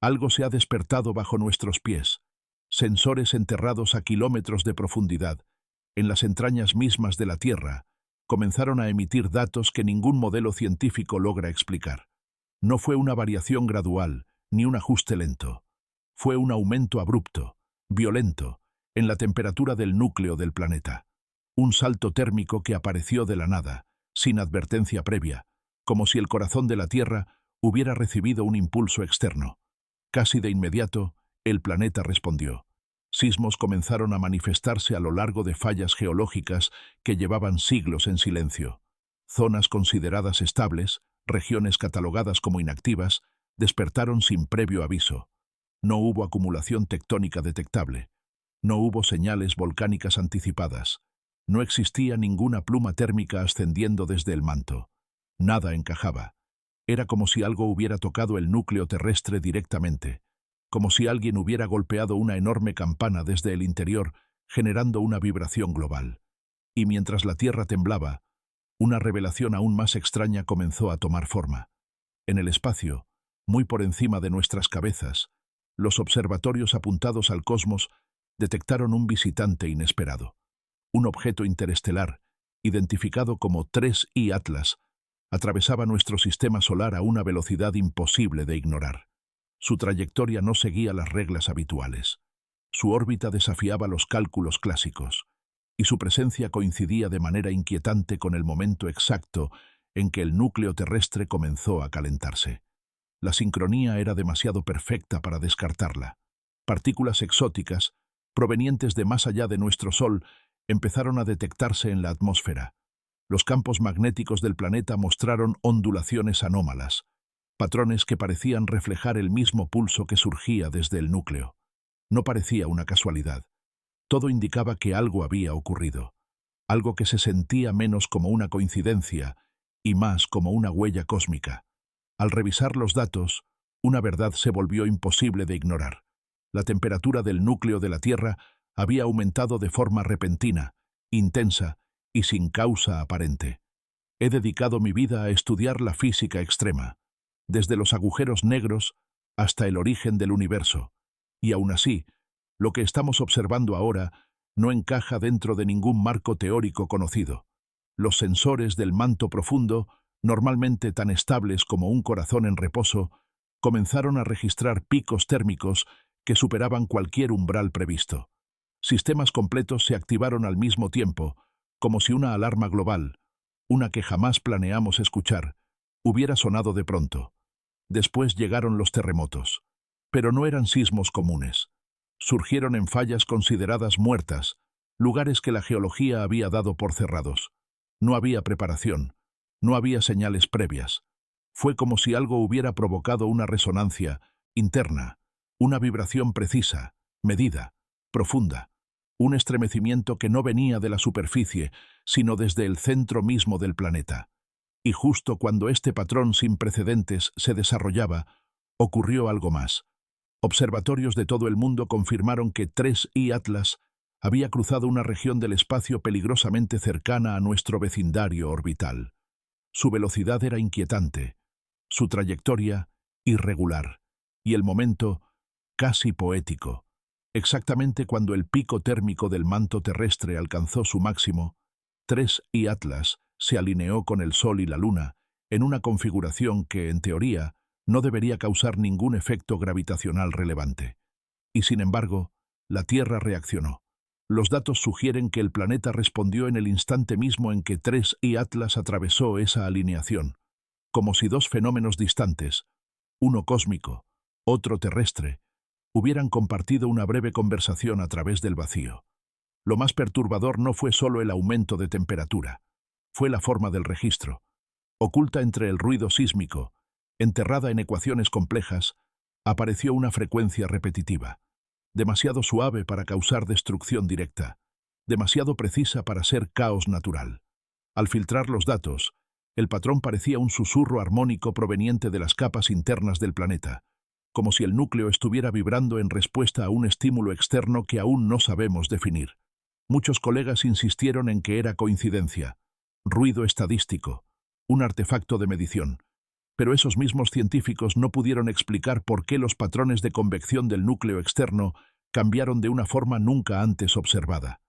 Algo se ha despertado bajo nuestros pies. Sensores enterrados a kilómetros de profundidad, en las entrañas mismas de la Tierra, comenzaron a emitir datos que ningún modelo científico logra explicar. No fue una variación gradual, ni un ajuste lento. Fue un aumento abrupto, violento, en la temperatura del núcleo del planeta. Un salto térmico que apareció de la nada, sin advertencia previa, como si el corazón de la Tierra hubiera recibido un impulso externo. Casi de inmediato, el planeta respondió. Sismos comenzaron a manifestarse a lo largo de fallas geológicas que llevaban siglos en silencio. Zonas consideradas estables, regiones catalogadas como inactivas, despertaron sin previo aviso. No hubo acumulación tectónica detectable. No hubo señales volcánicas anticipadas. No existía ninguna pluma térmica ascendiendo desde el manto. Nada encajaba. Era como si algo hubiera tocado el núcleo terrestre directamente, como si alguien hubiera golpeado una enorme campana desde el interior, generando una vibración global. Y mientras la Tierra temblaba, una revelación aún más extraña comenzó a tomar forma. En el espacio, muy por encima de nuestras cabezas, los observatorios apuntados al cosmos detectaron un visitante inesperado. Un objeto interestelar, identificado como 3I Atlas, atravesaba nuestro sistema solar a una velocidad imposible de ignorar. Su trayectoria no seguía las reglas habituales. Su órbita desafiaba los cálculos clásicos, y su presencia coincidía de manera inquietante con el momento exacto en que el núcleo terrestre comenzó a calentarse. La sincronía era demasiado perfecta para descartarla. Partículas exóticas, provenientes de más allá de nuestro Sol, empezaron a detectarse en la atmósfera. Los campos magnéticos del planeta mostraron ondulaciones anómalas, patrones que parecían reflejar el mismo pulso que surgía desde el núcleo. No parecía una casualidad. Todo indicaba que algo había ocurrido, algo que se sentía menos como una coincidencia y más como una huella cósmica. Al revisar los datos, una verdad se volvió imposible de ignorar. La temperatura del núcleo de la Tierra había aumentado de forma repentina, intensa y sin causa aparente. He dedicado mi vida a estudiar la física extrema, desde los agujeros negros hasta el origen del universo, y aún así, lo que estamos observando ahora no encaja dentro de ningún marco teórico conocido. Los sensores del manto profundo, normalmente tan estables como un corazón en reposo, comenzaron a registrar picos térmicos que superaban cualquier umbral previsto. Sistemas completos se activaron al mismo tiempo, como si una alarma global, una que jamás planeamos escuchar, hubiera sonado de pronto. Después llegaron los terremotos. Pero no eran sismos comunes. Surgieron en fallas consideradas muertas, lugares que la geología había dado por cerrados. No había preparación, no había señales previas. Fue como si algo hubiera provocado una resonancia interna, una vibración precisa, medida, profunda, un estremecimiento que no venía de la superficie, sino desde el centro mismo del planeta. Y justo cuando este patrón sin precedentes se desarrollaba, ocurrió algo más. Observatorios de todo el mundo confirmaron que 3I Atlas había cruzado una región del espacio peligrosamente cercana a nuestro vecindario orbital. Su velocidad era inquietante, su trayectoria irregular, y el momento casi poético. Exactamente cuando el pico térmico del manto terrestre alcanzó su máximo, 3I Atlas se alineó con el Sol y la Luna en una configuración que, en teoría, no debería causar ningún efecto gravitacional relevante. Y sin embargo, la Tierra reaccionó. Los datos sugieren que el planeta respondió en el instante mismo en que 3I Atlas atravesó esa alineación, como si dos fenómenos distantes, uno cósmico, otro terrestre, hubieran compartido una breve conversación a través del vacío. Lo más perturbador no fue solo el aumento de temperatura, fue la forma del registro. Oculta entre el ruido sísmico, enterrada en ecuaciones complejas, apareció una frecuencia repetitiva, demasiado suave para causar destrucción directa, demasiado precisa para ser caos natural. Al filtrar los datos, el patrón parecía un susurro armónico proveniente de las capas internas del planeta, como si el núcleo estuviera vibrando en respuesta a un estímulo externo que aún no sabemos definir. Muchos colegas insistieron en que era coincidencia, ruido estadístico, un artefacto de medición, Pero esos mismos científicos no pudieron explicar por qué los patrones de convección del núcleo externo cambiaron de una forma nunca antes observada,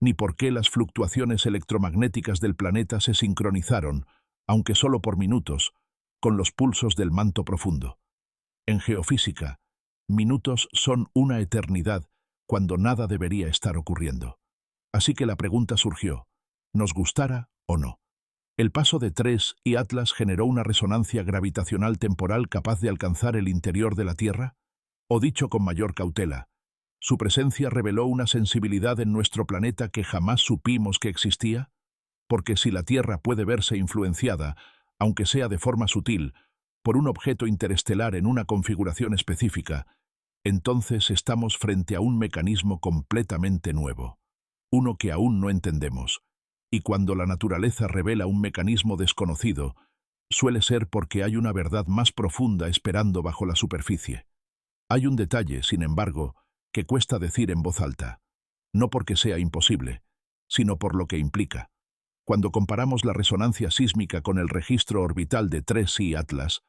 ni por qué las fluctuaciones electromagnéticas del planeta se sincronizaron, aunque solo por minutos, con los pulsos del manto profundo. En geofísica, minutos son una eternidad cuando nada debería estar ocurriendo. Así que la pregunta surgió, ¿nos gustara o no? El paso de TRES y Atlas generó una resonancia gravitacional temporal capaz de alcanzar el interior de la Tierra, o dicho con mayor cautela, ¿su presencia reveló una sensibilidad en nuestro planeta que jamás supimos que existía? Porque si la Tierra puede verse influenciada, aunque sea de forma sutil, por un objeto interestelar en una configuración específica, entonces estamos frente a un mecanismo completamente nuevo, uno que aún no entendemos. Y cuando la naturaleza revela un mecanismo desconocido, suele ser porque hay una verdad más profunda esperando bajo la superficie. Hay un detalle, sin embargo, que cuesta decir en voz alta, no porque sea imposible, sino por lo que implica. Cuando comparamos la resonancia sísmica con el registro orbital de TRES y Atlas,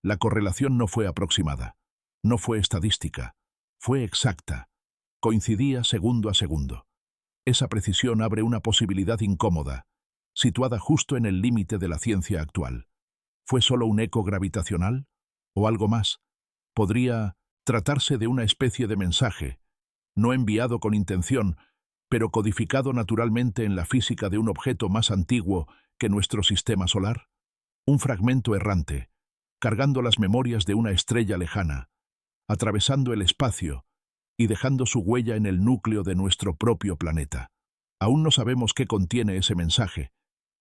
la correlación no fue aproximada, no fue estadística, fue exacta, coincidía segundo a segundo. Esa precisión abre una posibilidad incómoda, situada justo en el límite de la ciencia actual. ¿Fue solo un eco gravitacional? ¿O algo más? Podría tratarse de una especie de mensaje, no enviado con intención, pero codificado naturalmente en la física de un objeto más antiguo que nuestro sistema solar. Un fragmento errante, cargando las memorias de una estrella lejana, atravesando el espacio y dejando su huella en el núcleo de nuestro propio planeta. Aún no sabemos qué contiene ese mensaje,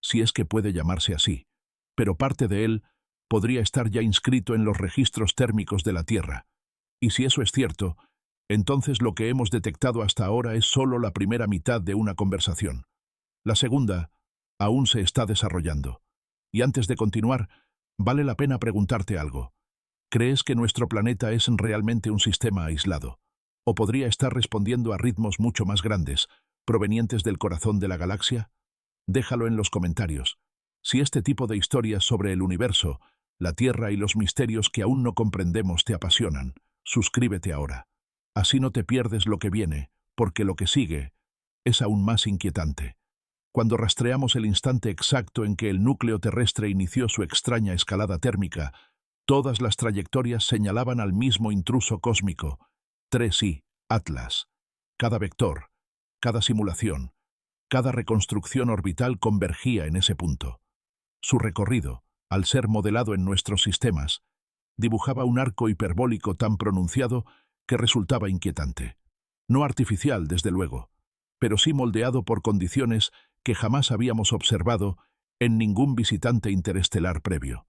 si es que puede llamarse así, pero parte de él podría estar ya inscrito en los registros térmicos de la Tierra. Y si eso es cierto, entonces lo que hemos detectado hasta ahora es solo la primera mitad de una conversación. La segunda aún se está desarrollando. Y antes de continuar, vale la pena preguntarte algo. ¿Crees que nuestro planeta es realmente un sistema aislado? ¿O podría estar respondiendo a ritmos mucho más grandes, provenientes del corazón de la galaxia? Déjalo en los comentarios. Si este tipo de historias sobre el universo, la Tierra y los misterios que aún no comprendemos te apasionan, suscríbete ahora. Así no te pierdes lo que viene, porque lo que sigue es aún más inquietante. Cuando rastreamos el instante exacto en que el núcleo terrestre inició su extraña escalada térmica, todas las trayectorias señalaban al mismo intruso cósmico, TRES y Atlas. Cada vector, cada simulación, cada reconstrucción orbital convergía en ese punto. Su recorrido, al ser modelado en nuestros sistemas, dibujaba un arco hiperbólico tan pronunciado que resultaba inquietante. No artificial, desde luego, pero sí moldeado por condiciones que jamás habíamos observado en ningún visitante interestelar previo.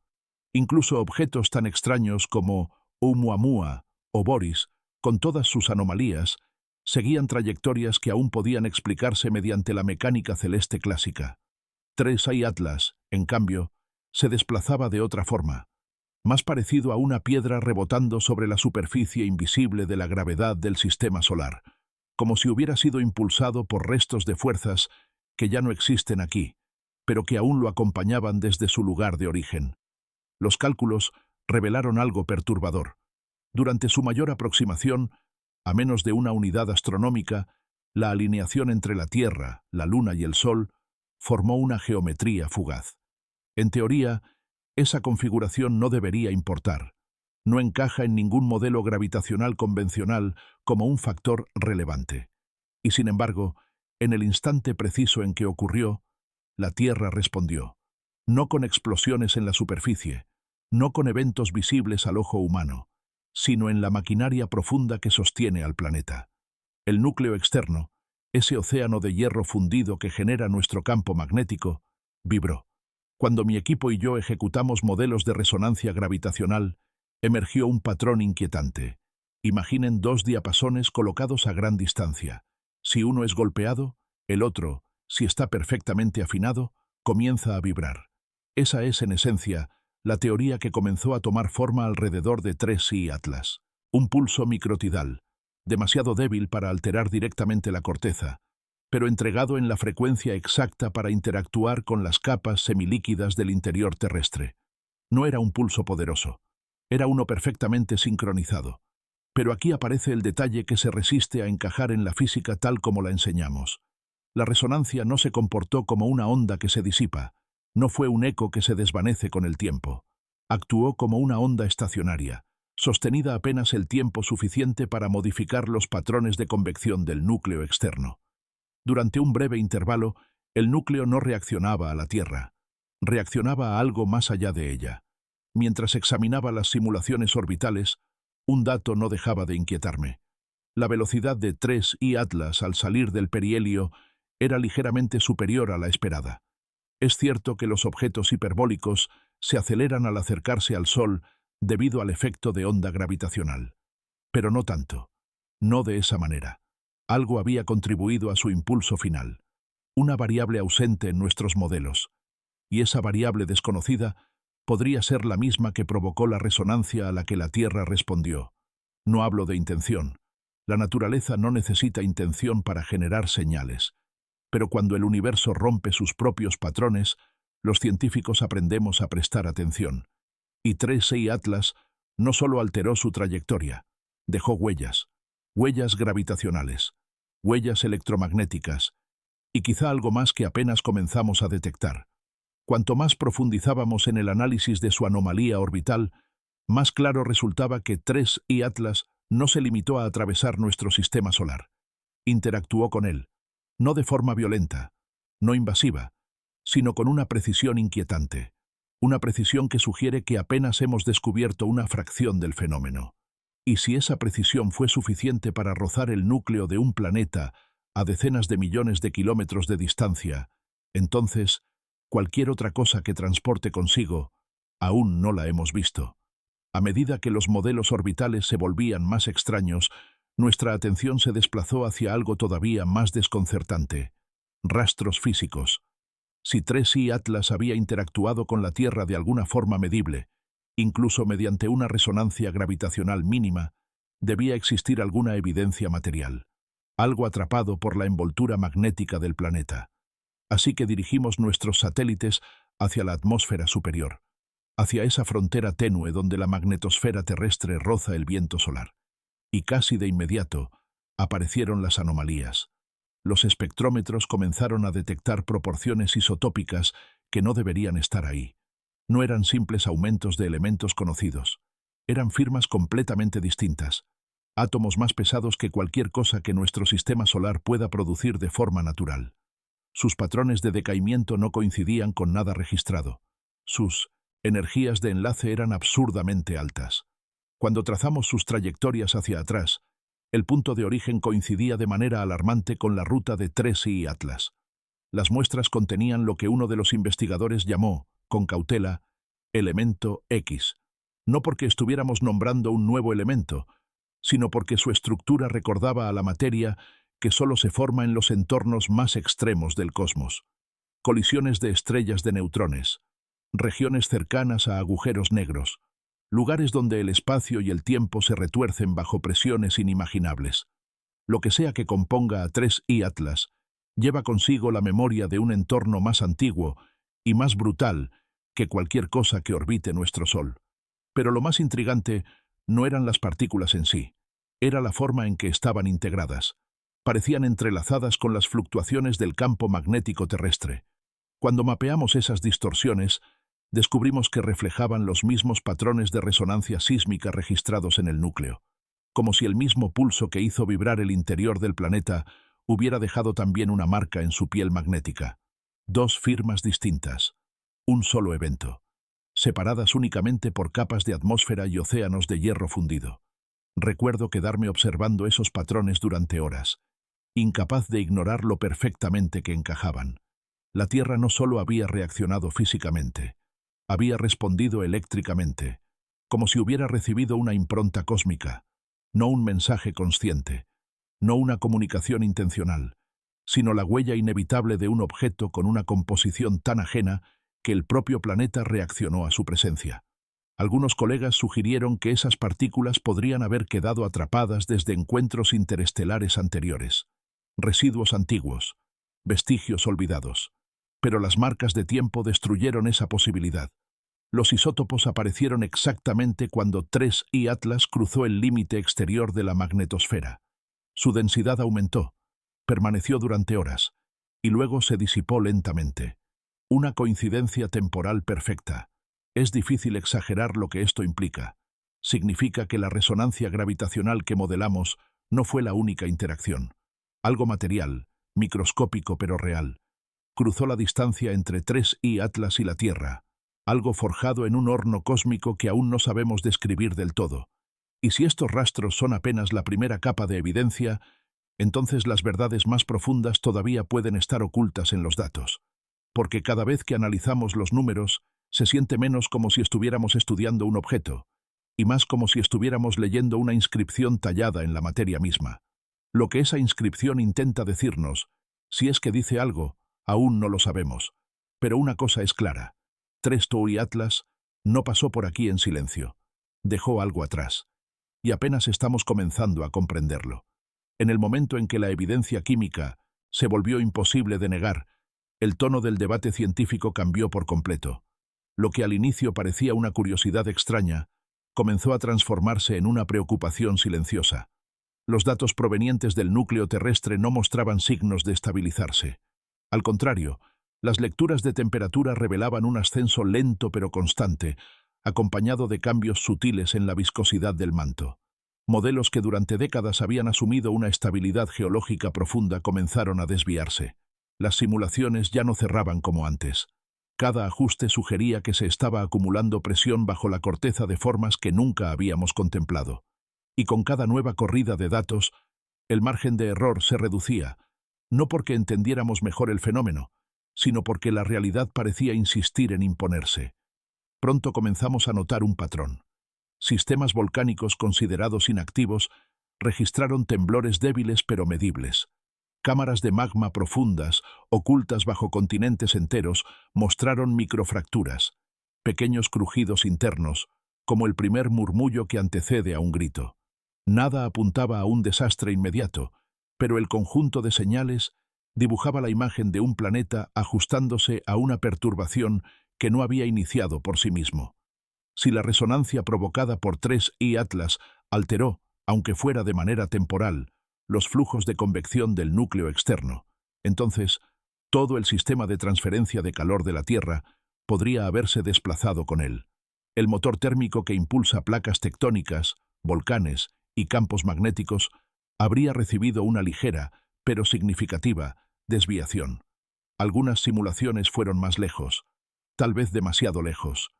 Incluso objetos tan extraños como Oumuamua o Boris, con todas sus anomalías, seguían trayectorias que aún podían explicarse mediante la mecánica celeste clásica. TRES y Atlas, en cambio, se desplazaba de otra forma, más parecido a una piedra rebotando sobre la superficie invisible de la gravedad del sistema solar, como si hubiera sido impulsado por restos de fuerzas que ya no existen aquí, pero que aún lo acompañaban desde su lugar de origen. Los cálculos revelaron algo perturbador. Durante su mayor aproximación, a menos de una unidad astronómica, la alineación entre la Tierra, la Luna y el Sol formó una geometría fugaz. En teoría, esa configuración no debería importar. No encaja en ningún modelo gravitacional convencional como un factor relevante. Y sin embargo, en el instante preciso en que ocurrió, la Tierra respondió. No con explosiones en la superficie, no con eventos visibles al ojo humano, sino en la maquinaria profunda que sostiene al planeta. El núcleo externo, ese océano de hierro fundido que genera nuestro campo magnético, vibró. Cuando mi equipo y yo ejecutamos modelos de resonancia gravitacional, emergió un patrón inquietante. Imaginen dos diapasones colocados a gran distancia. Si uno es golpeado, el otro, si está perfectamente afinado, comienza a vibrar. Esa es, en esencia, la teoría que comenzó a tomar forma alrededor de TRES y Atlas. Un pulso microtidal, demasiado débil para alterar directamente la corteza, pero entregado en la frecuencia exacta para interactuar con las capas semilíquidas del interior terrestre. No era un pulso poderoso. Era uno perfectamente sincronizado. Pero aquí aparece el detalle que se resiste a encajar en la física tal como la enseñamos. La resonancia no se comportó como una onda que se disipa, no fue un eco que se desvanece con el tiempo. Actuó como una onda estacionaria, sostenida apenas el tiempo suficiente para modificar los patrones de convección del núcleo externo. Durante un breve intervalo, el núcleo no reaccionaba a la Tierra, reaccionaba a algo más allá de ella. Mientras examinaba las simulaciones orbitales, un dato no dejaba de inquietarme. La velocidad de 3I Atlas al salir del perihelio era ligeramente superior a la esperada. Es cierto que los objetos hiperbólicos se aceleran al acercarse al Sol debido al efecto de onda gravitacional. Pero no tanto. No de esa manera. Algo había contribuido a su impulso final. Una variable ausente en nuestros modelos. Y esa variable desconocida podría ser la misma que provocó la resonancia a la que la Tierra respondió. No hablo de intención. La naturaleza no necesita intención para generar señales. Pero cuando el universo rompe sus propios patrones, los científicos aprendemos a prestar atención. Y 3I Atlas no solo alteró su trayectoria, dejó huellas, huellas gravitacionales, huellas electromagnéticas, y quizá algo más que apenas comenzamos a detectar. Cuanto más profundizábamos en el análisis de su anomalía orbital, más claro resultaba que 3I Atlas no se limitó a atravesar nuestro sistema solar. Interactuó con él, no de forma violenta, no invasiva, sino con una precisión inquietante, una precisión que sugiere que apenas hemos descubierto una fracción del fenómeno. Y si esa precisión fue suficiente para rozar el núcleo de un planeta a decenas de millones de kilómetros de distancia, entonces, cualquier otra cosa que transporte consigo, aún no la hemos visto. A medida que los modelos orbitales se volvían más extraños, nuestra atención se desplazó hacia algo todavía más desconcertante: rastros físicos. Si 3I Atlas había interactuado con la Tierra de alguna forma medible, incluso mediante una resonancia gravitacional mínima, debía existir alguna evidencia material, algo atrapado por la envoltura magnética del planeta. Así que dirigimos nuestros satélites hacia la atmósfera superior, hacia esa frontera tenue donde la magnetosfera terrestre roza el viento solar. Y casi de inmediato aparecieron las anomalías. Los espectrómetros comenzaron a detectar proporciones isotópicas que no deberían estar ahí. No eran simples aumentos de elementos conocidos. Eran firmas completamente distintas. Átomos más pesados que cualquier cosa que nuestro sistema solar pueda producir de forma natural. Sus patrones de decaimiento no coincidían con nada registrado. Sus energías de enlace eran absurdamente altas. Cuando trazamos sus trayectorias hacia atrás, el punto de origen coincidía de manera alarmante con la ruta de 3I Atlas. Las muestras contenían lo que uno de los investigadores llamó, con cautela, elemento X. No porque estuviéramos nombrando un nuevo elemento, sino porque su estructura recordaba a la materia que solo se forma en los entornos más extremos del cosmos. Colisiones de estrellas de neutrones, regiones cercanas a agujeros negros, lugares donde el espacio y el tiempo se retuercen bajo presiones inimaginables. Lo que sea que componga a 3I Atlas lleva consigo la memoria de un entorno más antiguo y más brutal que cualquier cosa que orbite nuestro Sol. Pero lo más intrigante no eran las partículas en sí, era la forma en que estaban integradas. Parecían entrelazadas con las fluctuaciones del campo magnético terrestre. Cuando mapeamos esas distorsiones, descubrimos que reflejaban los mismos patrones de resonancia sísmica registrados en el núcleo, como si el mismo pulso que hizo vibrar el interior del planeta hubiera dejado también una marca en su piel magnética. Dos firmas distintas, un solo evento, separadas únicamente por capas de atmósfera y océanos de hierro fundido. Recuerdo quedarme observando esos patrones durante horas, incapaz de ignorar lo perfectamente que encajaban. La Tierra no solo había reaccionado físicamente, había respondido eléctricamente, como si hubiera recibido una impronta cósmica, no un mensaje consciente, no una comunicación intencional, sino la huella inevitable de un objeto con una composición tan ajena que el propio planeta reaccionó a su presencia. Algunos colegas sugirieron que esas partículas podrían haber quedado atrapadas desde encuentros interestelares anteriores, residuos antiguos, vestigios olvidados. Pero las marcas de tiempo destruyeron esa posibilidad. Los isótopos aparecieron exactamente cuando 3I Atlas cruzó el límite exterior de la magnetosfera. Su densidad aumentó, permaneció durante horas, y luego se disipó lentamente. Una coincidencia temporal perfecta. Es difícil exagerar lo que esto implica. Significa que la resonancia gravitacional que modelamos no fue la única interacción. Algo material, microscópico pero real, cruzó la distancia entre 3I Atlas y la Tierra, algo forjado en un horno cósmico que aún no sabemos describir del todo. Y si estos rastros son apenas la primera capa de evidencia, entonces las verdades más profundas todavía pueden estar ocultas en los datos. Porque cada vez que analizamos los números, se siente menos como si estuviéramos estudiando un objeto, y más como si estuviéramos leyendo una inscripción tallada en la materia misma. Lo que esa inscripción intenta decirnos, si es que dice algo, aún no lo sabemos. Pero una cosa es clara. 3I Atlas no pasó por aquí en silencio. Dejó algo atrás. Y apenas estamos comenzando a comprenderlo. En el momento en que la evidencia química se volvió imposible de negar, el tono del debate científico cambió por completo. Lo que al inicio parecía una curiosidad extraña, comenzó a transformarse en una preocupación silenciosa. Los datos provenientes del núcleo terrestre no mostraban signos de estabilizarse. Al contrario, las lecturas de temperatura revelaban un ascenso lento pero constante, acompañado de cambios sutiles en la viscosidad del manto. Modelos que durante décadas habían asumido una estabilidad geológica profunda comenzaron a desviarse. Las simulaciones ya no cerraban como antes. Cada ajuste sugería que se estaba acumulando presión bajo la corteza de formas que nunca habíamos contemplado. Y con cada nueva corrida de datos, el margen de error se reducía, no porque entendiéramos mejor el fenómeno, sino porque la realidad parecía insistir en imponerse. Pronto comenzamos a notar un patrón. Sistemas volcánicos considerados inactivos registraron temblores débiles pero medibles. Cámaras de magma profundas, ocultas bajo continentes enteros, mostraron microfracturas, pequeños crujidos internos, como el primer murmullo que antecede a un grito. Nada apuntaba a un desastre inmediato, pero el conjunto de señales dibujaba la imagen de un planeta ajustándose a una perturbación que no había iniciado por sí mismo. Si la resonancia provocada por 3I Atlas alteró, aunque fuera de manera temporal, los flujos de convección del núcleo externo, entonces todo el sistema de transferencia de calor de la Tierra podría haberse desplazado con él. El motor térmico que impulsa placas tectónicas, volcanes y campos magnéticos habría recibido una ligera, pero significativa, desviación. Algunas simulaciones fueron más lejos, tal vez demasiado lejos.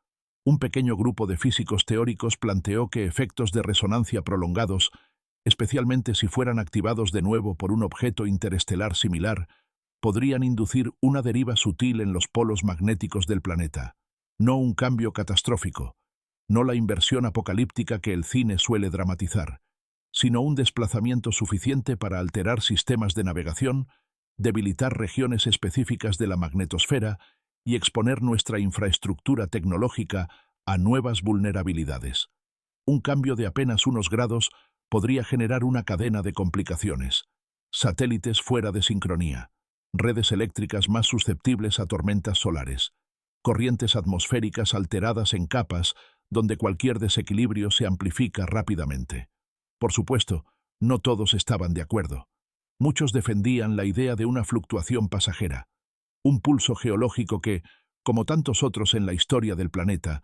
Un pequeño grupo de físicos teóricos planteó que efectos de resonancia prolongados, especialmente si fueran activados de nuevo por un objeto interestelar similar, podrían inducir una deriva sutil en los polos magnéticos del planeta. No un cambio catastrófico, no la inversión apocalíptica que el cine suele dramatizar, sino un desplazamiento suficiente para alterar sistemas de navegación, debilitar regiones específicas de la magnetosfera y exponer nuestra infraestructura tecnológica a nuevas vulnerabilidades. Un cambio de apenas unos grados podría generar una cadena de complicaciones. Satélites fuera de sincronía, redes eléctricas más susceptibles a tormentas solares, corrientes atmosféricas alteradas en capas donde cualquier desequilibrio se amplifica rápidamente. Por supuesto, no todos estaban de acuerdo. Muchos defendían la idea de una fluctuación pasajera, un pulso geológico que, como tantos otros en la historia del planeta,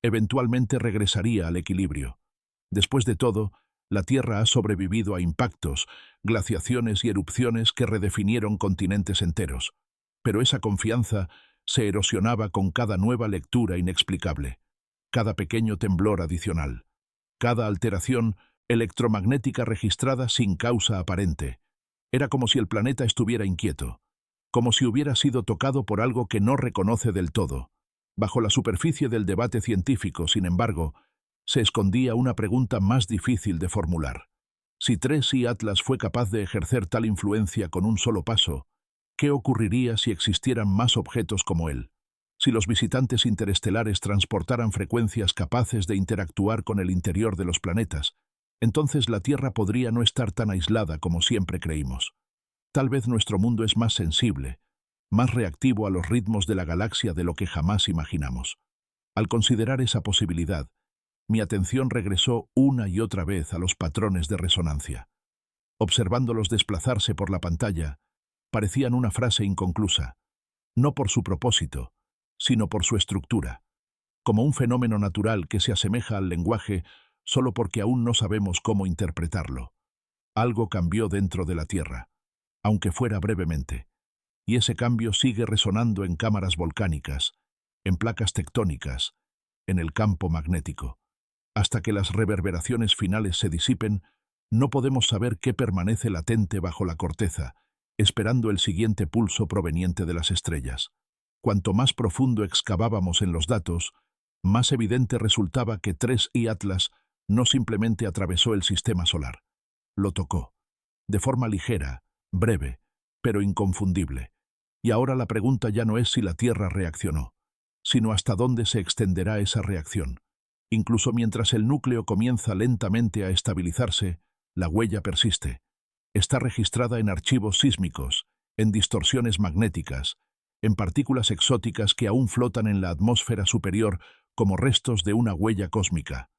eventualmente regresaría al equilibrio. Después de todo, la Tierra ha sobrevivido a impactos, glaciaciones y erupciones que redefinieron continentes enteros. Pero esa confianza se erosionaba con cada nueva lectura inexplicable, cada pequeño temblor adicional, cada alteración electromagnética registrada sin causa aparente. Era como si el planeta estuviera inquieto, como si hubiera sido tocado por algo que no reconoce del todo. Bajo la superficie del debate científico, sin embargo, se escondía una pregunta más difícil de formular. Si 3I Atlas fue capaz de ejercer tal influencia con un solo paso, ¿qué ocurriría si existieran más objetos como él? Si los visitantes interestelares transportaran frecuencias capaces de interactuar con el interior de los planetas, entonces la Tierra podría no estar tan aislada como siempre creímos. Tal vez nuestro mundo es más sensible, más reactivo a los ritmos de la galaxia de lo que jamás imaginamos. Al considerar esa posibilidad, mi atención regresó una y otra vez a los patrones de resonancia. Observándolos desplazarse por la pantalla, parecían una frase inconclusa, no por su propósito, sino por su estructura, como un fenómeno natural que se asemeja al lenguaje solo porque aún no sabemos cómo interpretarlo. Algo cambió dentro de la Tierra, aunque fuera brevemente, y ese cambio sigue resonando en cámaras volcánicas, en placas tectónicas, en el campo magnético. Hasta que las reverberaciones finales se disipen, no podemos saber qué permanece latente bajo la corteza, esperando el siguiente pulso proveniente de las estrellas. Cuanto más profundo excavábamos en los datos, más evidente resultaba que 3I Atlas no simplemente atravesó el sistema solar. Lo tocó, de forma ligera, breve, pero inconfundible. Y ahora la pregunta ya no es si la Tierra reaccionó, sino hasta dónde se extenderá esa reacción. Incluso mientras el núcleo comienza lentamente a estabilizarse, la huella persiste. Está registrada en archivos sísmicos, en distorsiones magnéticas, en partículas exóticas que aún flotan en la atmósfera superior como restos de una huella cósmica.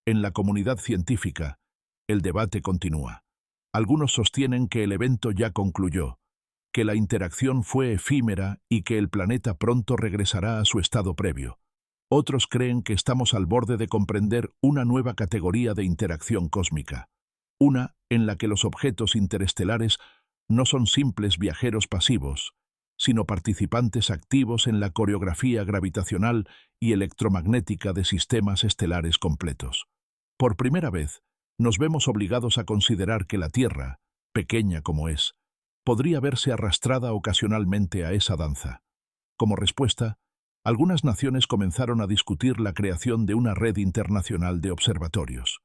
En la comunidad científica, el debate continúa. Algunos sostienen que el evento ya concluyó, que la interacción fue efímera y que el planeta pronto regresará a su estado previo. Otros creen que estamos al borde de comprender una nueva categoría de interacción cósmica, una en la que los objetos interestelares no son simples viajeros pasivos, sino participantes activos en la coreografía gravitacional y electromagnética de sistemas estelares completos. Por primera vez, nos vemos obligados a considerar que la Tierra, pequeña como es, podría verse arrastrada ocasionalmente a esa danza. Como respuesta, algunas naciones comenzaron a discutir la creación de una red internacional de observatorios,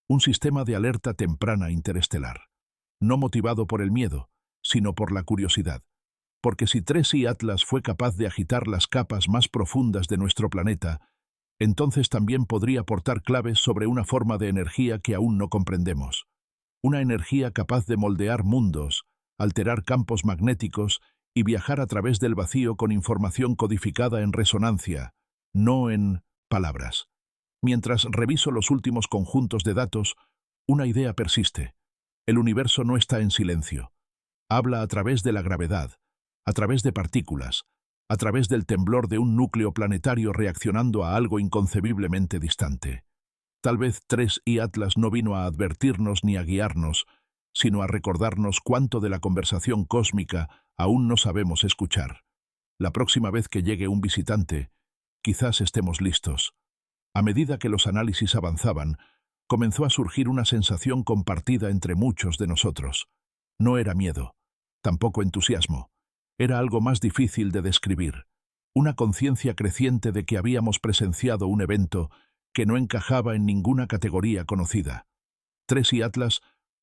un sistema de alerta temprana interestelar, no motivado por el miedo, sino por la curiosidad. Porque si 3I Atlas fue capaz de agitar las capas más profundas de nuestro planeta, entonces también podría aportar claves sobre una forma de energía que aún no comprendemos. Una energía capaz de moldear mundos, alterar campos magnéticos y viajar a través del vacío con información codificada en resonancia, no en palabras. Mientras reviso los últimos conjuntos de datos, una idea persiste. El universo no está en silencio. Habla a través de la gravedad, a través de partículas, a través del temblor de un núcleo planetario reaccionando a algo inconcebiblemente distante. Tal vez 3I Atlas no vino a advertirnos ni a guiarnos, sino a recordarnos cuánto de la conversación cósmica aún no sabemos escuchar. La próxima vez que llegue un visitante, quizás estemos listos. A medida que los análisis avanzaban, comenzó a surgir una sensación compartida entre muchos de nosotros. No era miedo, tampoco entusiasmo. Era algo más difícil de describir. Una conciencia creciente de que habíamos presenciado un evento que no encajaba en ninguna categoría conocida. 3I Atlas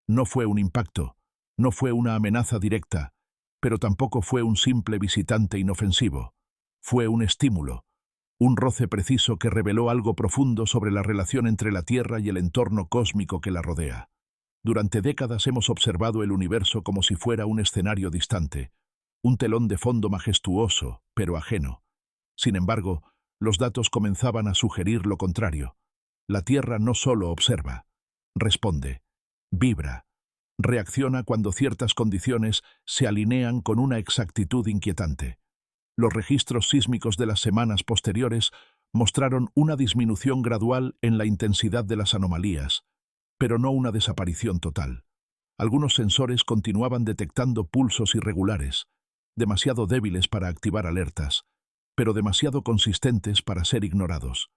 no fue un impacto, no fue una amenaza directa, pero tampoco fue un simple visitante inofensivo. Fue un estímulo, un roce preciso que reveló algo profundo sobre la relación entre la Tierra y el entorno cósmico que la rodea. Durante décadas hemos observado el universo como si fuera un escenario distante, un telón de fondo majestuoso, pero ajeno. Sin embargo, los datos comenzaban a sugerir lo contrario. La Tierra no solo observa, responde, vibra, reacciona cuando ciertas condiciones se alinean con una exactitud inquietante. Los registros sísmicos de las semanas posteriores mostraron una disminución gradual en la intensidad de las anomalías, pero no una desaparición total. Algunos sensores continuaban detectando pulsos irregulares, demasiado débiles para activar alertas, pero demasiado consistentes para ser ignorados.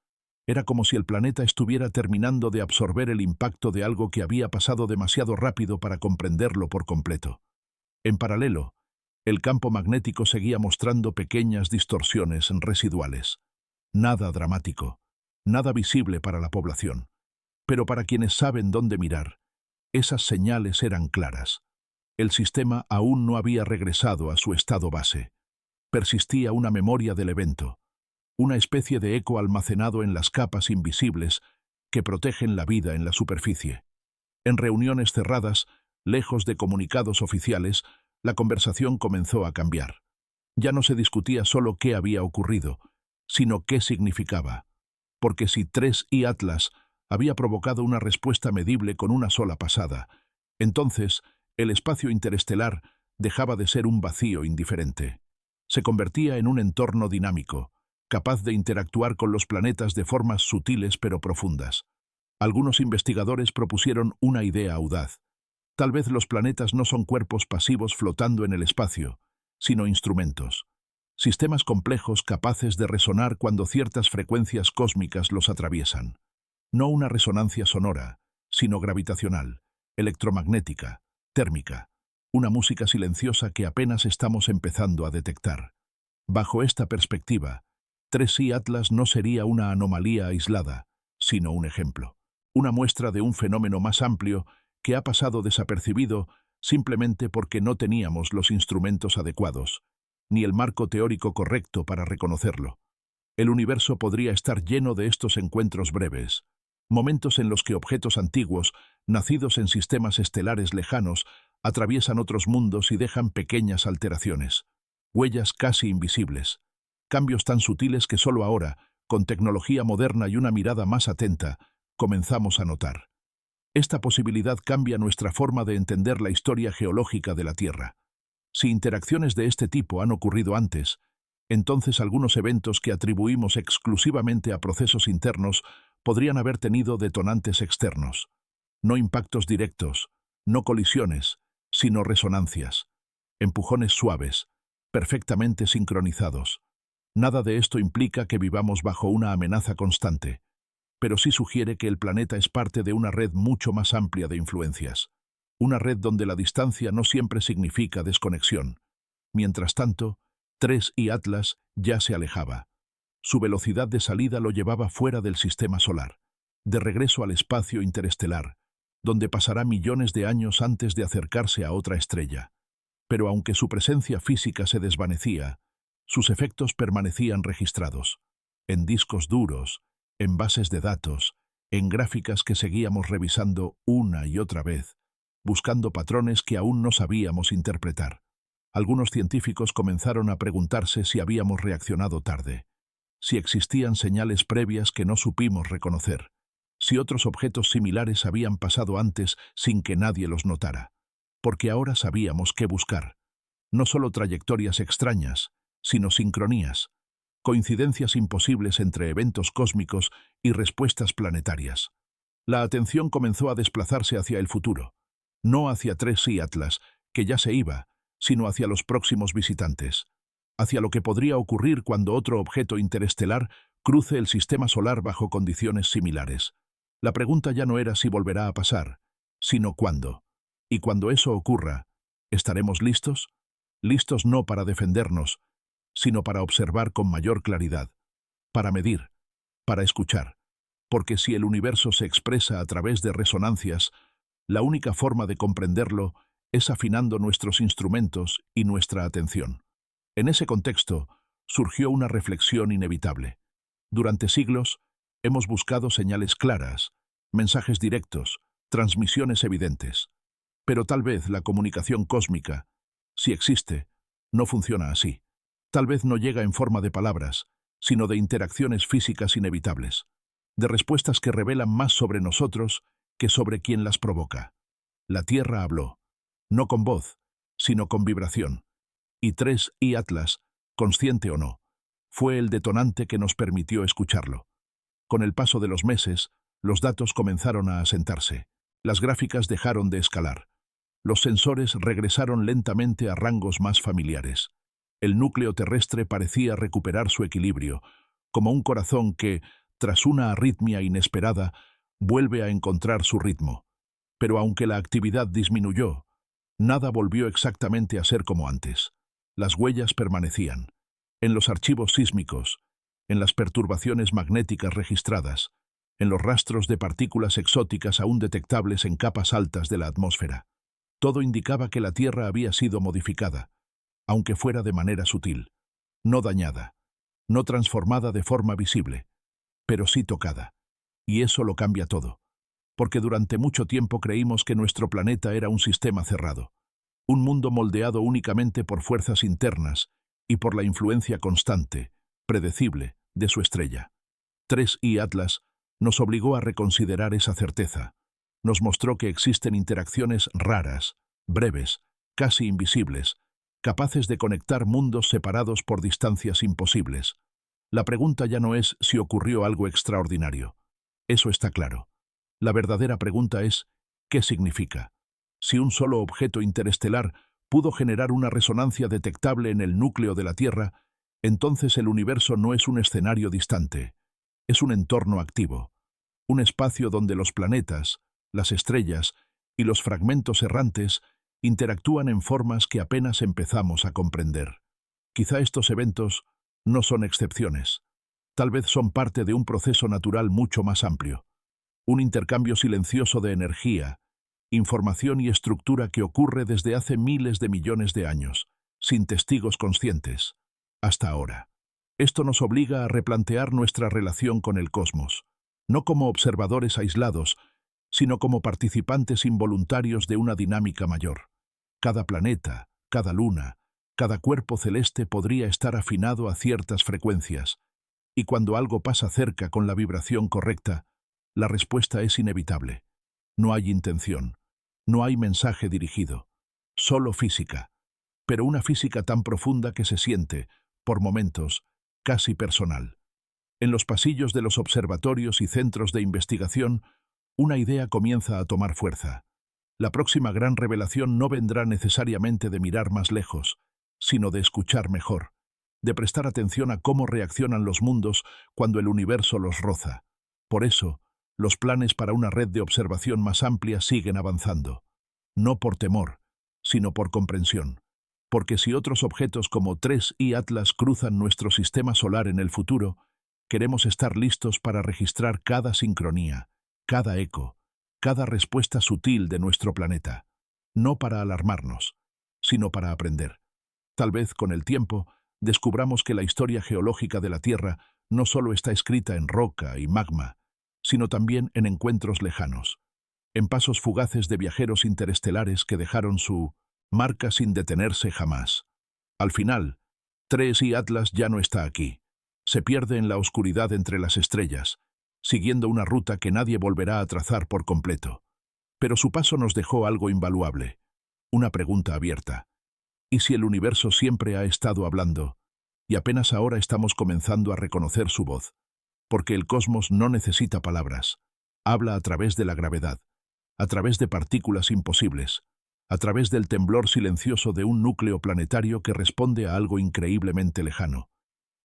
Era como si el planeta estuviera terminando de absorber el impacto de algo que había pasado demasiado rápido para comprenderlo por completo. En paralelo, el campo magnético seguía mostrando pequeñas distorsiones residuales. Nada dramático, nada visible para la población. Pero para quienes saben dónde mirar, esas señales eran claras. El sistema aún no había regresado a su estado base. Persistía una memoria del evento, una especie de eco almacenado en las capas invisibles que protegen la vida en la superficie. En reuniones cerradas, lejos de comunicados oficiales, la conversación comenzó a cambiar. Ya no se discutía solo qué había ocurrido, sino qué significaba. porque si 3I Atlas había provocado una respuesta medible con una sola pasada, entonces el espacio interestelar dejaba de ser un vacío indiferente. Se convertía en un entorno dinámico, capaz de interactuar con los planetas de formas sutiles pero profundas. Algunos investigadores propusieron una idea audaz. Tal vez los planetas no son cuerpos pasivos flotando en el espacio, sino instrumentos. Sistemas complejos capaces de resonar cuando ciertas frecuencias cósmicas los atraviesan. No una resonancia sonora, sino gravitacional, electromagnética, térmica, una música silenciosa que apenas estamos empezando a detectar. Bajo esta perspectiva, 3I Atlas no sería una anomalía aislada, sino un ejemplo, una muestra de un fenómeno más amplio que ha pasado desapercibido simplemente porque no teníamos los instrumentos adecuados, ni el marco teórico correcto para reconocerlo. El universo podría estar lleno de estos encuentros breves, momentos en los que objetos antiguos, nacidos en sistemas estelares lejanos, atraviesan otros mundos y dejan pequeñas alteraciones, huellas casi invisibles, cambios tan sutiles que solo ahora, con tecnología moderna y una mirada más atenta, comenzamos a notar. Esta posibilidad cambia nuestra forma de entender la historia geológica de la Tierra. Si interacciones de este tipo han ocurrido antes, entonces algunos eventos que atribuimos exclusivamente a procesos internos podrían haber tenido detonantes externos. No impactos directos, no colisiones, sino resonancias, empujones suaves, perfectamente sincronizados. Nada de esto implica que vivamos bajo una amenaza constante, pero sí sugiere que el planeta es parte de una red mucho más amplia de influencias, una red donde la distancia no siempre significa desconexión. Mientras tanto, 3I Atlas ya se alejaba. Su velocidad de salida lo llevaba fuera del sistema solar, de regreso al espacio interestelar, donde pasará millones de años antes de acercarse a otra estrella. Pero aunque su presencia física se desvanecía, sus efectos permanecían registrados, en discos duros, en bases de datos, en gráficas que seguíamos revisando una y otra vez, buscando patrones que aún no sabíamos interpretar. Algunos científicos comenzaron a preguntarse si habíamos reaccionado tarde, si existían señales previas que no supimos reconocer, si otros objetos similares habían pasado antes sin que nadie los notara, porque ahora sabíamos qué buscar. No solo trayectorias extrañas, sino sincronías, coincidencias imposibles entre eventos cósmicos y respuestas planetarias. La atención comenzó a desplazarse hacia el futuro, no hacia 3I Atlas, que ya se iba, sino hacia los próximos visitantes, hacia lo que podría ocurrir cuando otro objeto interestelar cruce el sistema solar bajo condiciones similares. La pregunta ya no era si volverá a pasar, sino cuándo. Y cuando eso ocurra, ¿estaremos listos? Listos no para defendernos, sino para observar con mayor claridad, para medir, para escuchar. Porque si el universo se expresa a través de resonancias, la única forma de comprenderlo es afinando nuestros instrumentos y nuestra atención. En ese contexto, surgió una reflexión inevitable. Durante siglos, hemos buscado señales claras, mensajes directos, transmisiones evidentes. Pero tal vez la comunicación cósmica, si existe, no funciona así. Tal vez no llega en forma de palabras, sino de interacciones físicas inevitables, de respuestas que revelan más sobre nosotros que sobre quien las provoca. La Tierra habló, no con voz, sino con vibración. Y 3I Atlas, consciente o no, fue el detonante que nos permitió escucharlo. Con el paso de los meses, los datos comenzaron a asentarse. Las gráficas dejaron de escalar. Los sensores regresaron lentamente a rangos más familiares. El núcleo terrestre parecía recuperar su equilibrio, como un corazón que, tras una arritmia inesperada, vuelve a encontrar su ritmo. Pero aunque la actividad disminuyó, nada volvió exactamente a ser como antes. Las huellas permanecían, en los archivos sísmicos, en las perturbaciones magnéticas registradas, en los rastros de partículas exóticas aún detectables en capas altas de la atmósfera. Todo indicaba que la Tierra había sido modificada, aunque fuera de manera sutil, no dañada, no transformada de forma visible, pero sí tocada. Y eso lo cambia todo, porque durante mucho tiempo creímos que nuestro planeta era un sistema cerrado, un mundo moldeado únicamente por fuerzas internas y por la influencia constante, predecible, de su estrella. 3I Atlas nos obligó a reconsiderar esa certeza. Nos mostró que existen interacciones raras, breves, casi invisibles, capaces de conectar mundos separados por distancias imposibles. La pregunta ya no es si ocurrió algo extraordinario. Eso está claro. La verdadera pregunta es, ¿qué significa? Si un solo objeto interestelar pudo generar una resonancia detectable en el núcleo de la Tierra, entonces el universo no es un escenario distante, es un entorno activo, un espacio donde los planetas, las estrellas y los fragmentos errantes interactúan en formas que apenas empezamos a comprender. Quizá estos eventos no son excepciones. Tal vez son parte de un proceso natural mucho más amplio, un intercambio silencioso de energía, información y estructura que ocurre desde hace miles de millones de años, sin testigos conscientes, hasta ahora. Esto nos obliga a replantear nuestra relación con el cosmos, no como observadores aislados, sino como participantes involuntarios de una dinámica mayor. Cada planeta, cada luna, cada cuerpo celeste podría estar afinado a ciertas frecuencias, y cuando algo pasa cerca con la vibración correcta, la respuesta es inevitable. No hay intención, no hay mensaje dirigido, solo física, pero una física tan profunda que se siente, por momentos, casi personal. En los pasillos de los observatorios y centros de investigación, una idea comienza a tomar fuerza. La próxima gran revelación no vendrá necesariamente de mirar más lejos, sino de escuchar mejor, de prestar atención a cómo reaccionan los mundos cuando el universo los roza. Por eso, los planes para una red de observación más amplia siguen avanzando. No por temor, sino por comprensión. Porque si otros objetos como 3I Atlas cruzan nuestro sistema solar en el futuro, queremos estar listos para registrar cada sincronía, cada eco, cada respuesta sutil de nuestro planeta. No para alarmarnos, sino para aprender. Tal vez, con el tiempo, descubramos que la historia geológica de la Tierra no solo está escrita en roca y magma, sino también en encuentros lejanos, en pasos fugaces de viajeros interestelares que dejaron su marca sin detenerse jamás. Al final, 3I Atlas ya no está aquí. Se pierde en la oscuridad entre las estrellas, siguiendo una ruta que nadie volverá a trazar por completo. Pero su paso nos dejó algo invaluable, una pregunta abierta. ¿Y si el universo siempre ha estado hablando, y apenas ahora estamos comenzando a reconocer su voz? Porque el cosmos no necesita palabras, habla a través de la gravedad, a través de partículas imposibles, a través del temblor silencioso de un núcleo planetario que responde a algo increíblemente lejano.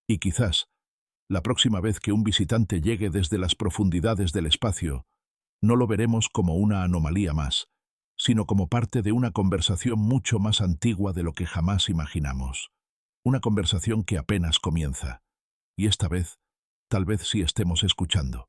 Y quizás, la próxima vez que un visitante llegue desde las profundidades del espacio, no lo veremos como una anomalía más, sino como parte de una conversación mucho más antigua de lo que jamás imaginamos. Una conversación que apenas comienza. Y esta vez, tal vez sí estemos escuchando.